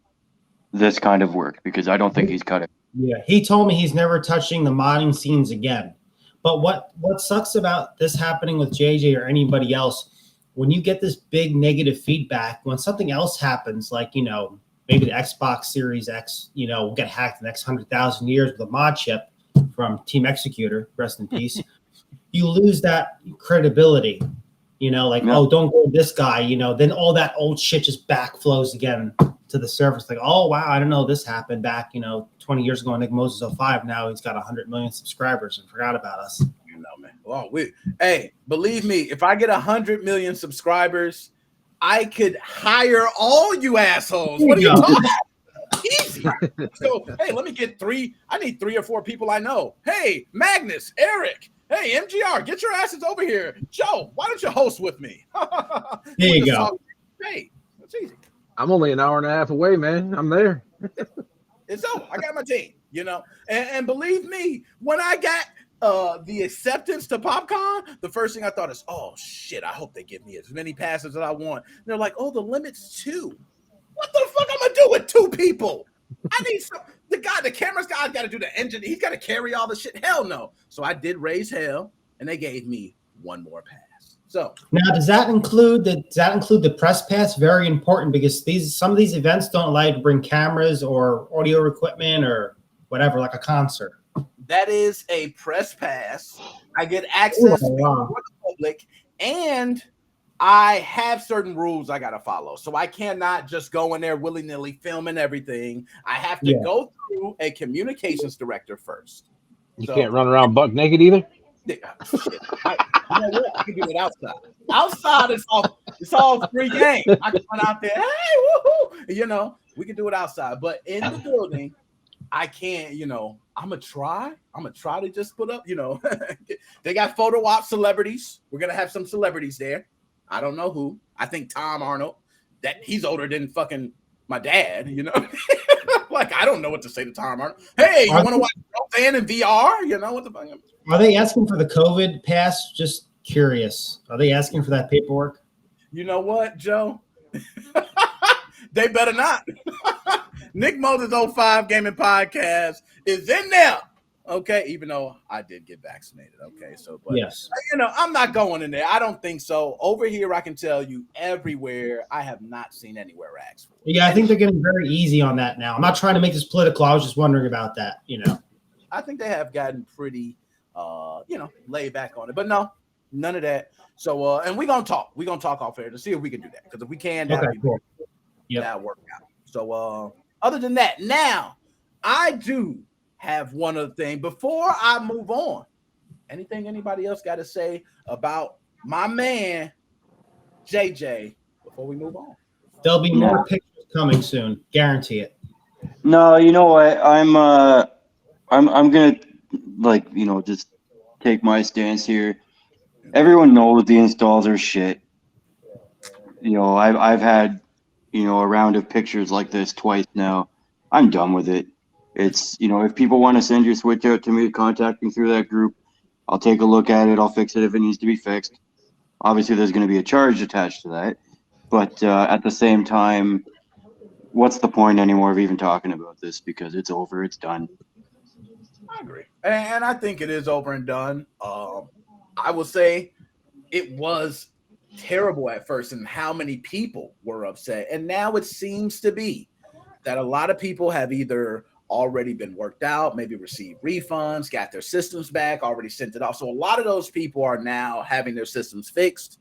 this kind of work, because I don't think he's cut it. Yeah, he told me he's never touching the modding scenes again. But what sucks about this happening with JJ or anybody else, when you get this big negative feedback, when something else happens, like, you know, maybe the Xbox Series X, you know, will get hacked in the next 100,000 years with a mod chip from Team Executor, rest in peace, you lose that credibility. You know, like, oh, don't go with this guy, you know, then all that old shit just backflows again to the surface. Like, oh, wow, I don't know this happened back, you know, 20 years ago on Nick Moses 05. Now he's got 100 million subscribers and forgot about us. You know, man. Well, hey, believe me, if I get 100 million subscribers, I could hire all you assholes. What are you talking about? Easy. So, hey, let me get three. I need 3 or 4 people I know. Hey, Magnus, Eric. Hey, MGR, get your asses over here. Joe, why don't you host with me? There you go. Hey, that's easy. I'm only an hour and a half away, man. I'm there. It's over. I got my team, you know. And believe me, when I got the acceptance to PopCon, the first thing I thought is, oh, shit, I hope they give me as many passes as I want. And they're like, oh, the limit's 2. What the fuck I'm going to do with 2 people? I need some. The camera's got to do the engine. He's got to carry all the shit. Hell no. So I did raise hell, and they gave me 1 more pass. So now, does that include the press pass? Very important, because some of these events don't allow you to bring cameras or audio equipment or whatever, like a concert. That is a press pass. I get access to the public, and I have certain rules I got to follow. So I cannot just go in there willy-nilly filming everything. I have to go through a communications director first. You can't run around buck naked either? Yeah, shit. You know what? I can do it outside. Outside, it's all free game. I can run out there. Hey, woohoo! You know, we can do it outside, but in the building, I can't. You know, I'm gonna try to just put up. You know, they got photo op celebrities. We're gonna have some celebrities there. I don't know who. I think Tom Arnold. That he's older than fucking my dad. You know. Like, I don't know what to say to Tom Arnold. Hey, you want to watch Roseanne in VR? You know what the fuck? Are they asking for the COVID pass? Just curious. Are they asking for that paperwork? You know what, Joe? They better not. Nick Moses 05 Gaming Podcast is in there. Okay, even though I did get vaccinated. Okay, so but yes, you know, I'm not going in there. I don't think so. Over here, I can tell you everywhere. I have not seen anywhere asked for. Yeah, I think they're getting very easy on that now. I'm not trying to make this political. I was just wondering about that. You know, I think they have gotten pretty, you know, laid back on it. But no, none of that. So, and we're gonna talk. We're gonna talk off air to see if we can do that. Because if we can, that'll work out. So, other than that, now I do have one other thing before I move on. Anything anybody else got to say about my man JJ before we move on? There'll be more pictures coming soon. Guarantee it. No, you know what? I'm gonna, like, you know, just take my stance here. Everyone knows the installs are shit. You know, I've had, you know, a round of pictures like this twice now. I'm done with it. It's, you know, if people want to send your Switch out to me, contact me through that group. I'll take a look at it. I'll fix it if it needs to be fixed. Obviously, there's going to be a charge attached to that. But at the same time, what's the point anymore of even talking about this? Because it's over. It's done. I agree. And I think it is over and done. I will say it was terrible at first and how many people were upset. And now it seems to be that a lot of people have either already been worked out, maybe received refunds, got their systems back, already sent it off. So a lot of those people are now having their systems fixed.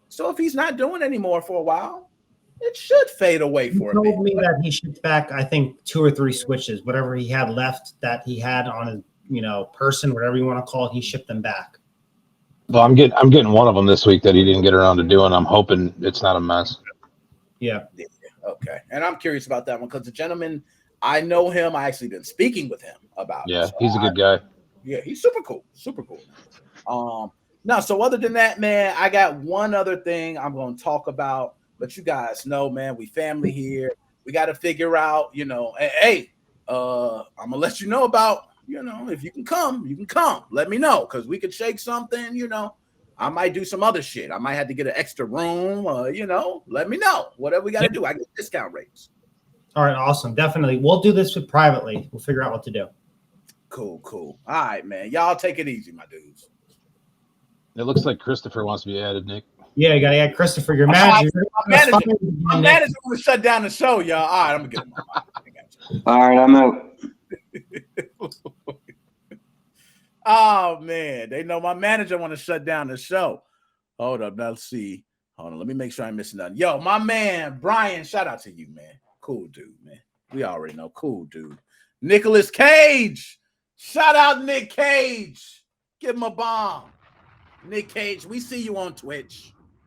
So if he's not doing anymore for a while, it should fade away for a bit. He told me that he shipped back, I think, 2 or 3 switches, whatever he had left that he had on his, you know, person, whatever you want to call it, he shipped them back. Well, I'm getting one of them this week that he didn't get around to doing. I'm hoping it's not a mess. Yeah. Okay. And I'm curious about that one because the gentleman, I know him. I actually been speaking with him about it. Yeah, So he's a good guy. Yeah, he's super cool. Super cool. Now, so other than that, man, I got one other thing I'm going to talk about. But you guys know, man, we family here. We got to figure out, you know, hey, I'm going to let you know about, you know, if you can come, you can come. Let me know because we could shake something, you know. I might do some other shit. I might have to get an extra room, you know. Let me know. Whatever we got to do. I get discount rates. All right, awesome. Definitely. We'll do this privately. We'll figure out what to do. Cool. All right, man. Y'all take it easy, my dudes. It looks like Christopher wants to be added, Nick. Yeah, you got to add Christopher, your manager. My manager want to shut down the show, y'all. All right, I'm going to get him. All right, I'm out. Oh, man. They know my manager want to shut down the show. Hold up. Now, let's see. Hold on. Let me make sure I'm missing nothing. Yo, my man, Brian, shout out to you, man. Cool dude, man. We already know. Cool dude. Nicolas Cage. Shout out Nick Cage. Give him a bomb. Nick Cage, we see you on Twitch.